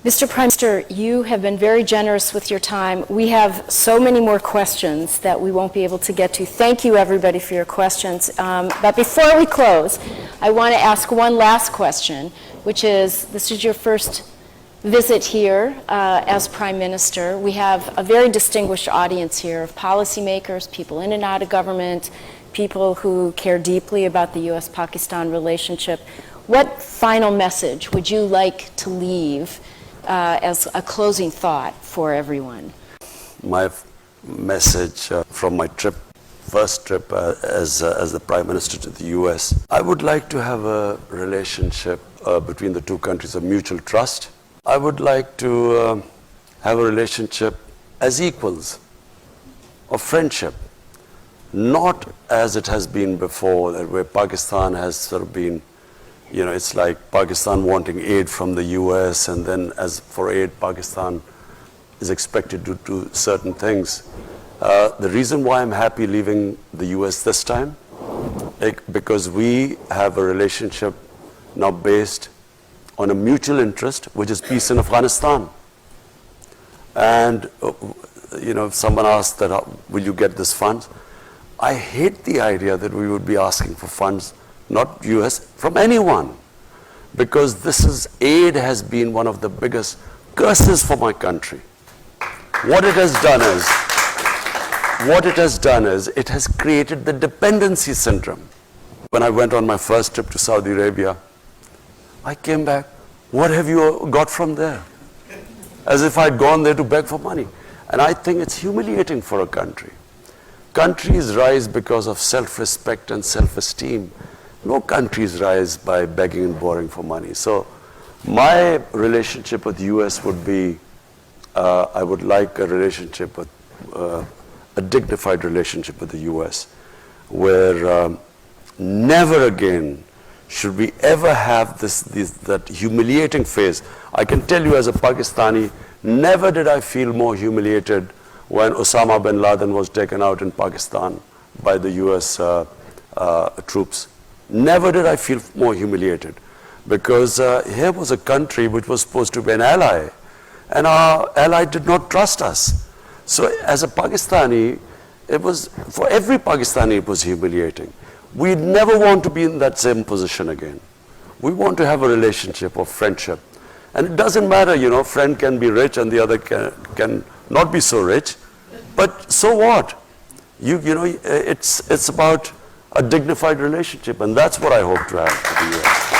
Mr. Prime Minister, you have been very generous with your time. We have so many more questions that we won't be able to get to. Thank you, everybody, for your questions. But before we close, I want to ask one last question, which is, this is your first visit here as Prime Minister. We have a very distinguished audience here of policymakers, people in and out of government, people who care deeply about the U.S.-Pakistan relationship. What final message would you like to leave as a closing thought for everyone? My message from my first trip as the Prime Minister to the US, I would like to have a relationship between the two countries of mutual trust. I would like to have a relationship as equals, of friendship, not as it has been before, where Pakistan has sort of been, you know, it's like Pakistan wanting aid from the US, and then as for aid, Pakistan is expected to do certain things. The reason why I'm happy leaving the US this time, because we have a relationship now based on a mutual interest, which is peace in Afghanistan. And, you know, if someone asked that, will you get this funds? I hate the idea that we would be asking for funds, not US, from anyone. Because aid has been one of the biggest curses for my country. What it has done is, it has created the dependency syndrome. When I went on my first trip to Saudi Arabia, I came back, what have you got from there? As if I'd gone there to beg for money. And I think it's humiliating for a country. Countries rise because of self-respect and self-esteem. No countries rise by begging and borrowing for money. So my relationship with the US would be, I would like a relationship with, a dignified relationship with the US, where never again should we ever have that humiliating phase. I can tell you as a Pakistani, never did I feel more humiliated when Osama bin Laden was taken out in Pakistan by the US troops. Never did I feel more humiliated, because here was a country which was supposed to be an ally, and our ally did not trust us. So as a Pakistani, for every Pakistani it was humiliating. We never want to be in that same position again. We want to have a relationship of friendship. And it doesn't matter, you know, friend can be rich and the other can not be so rich, but so what? You know, it's about a dignified relationship, and that's what I hope to have with the US.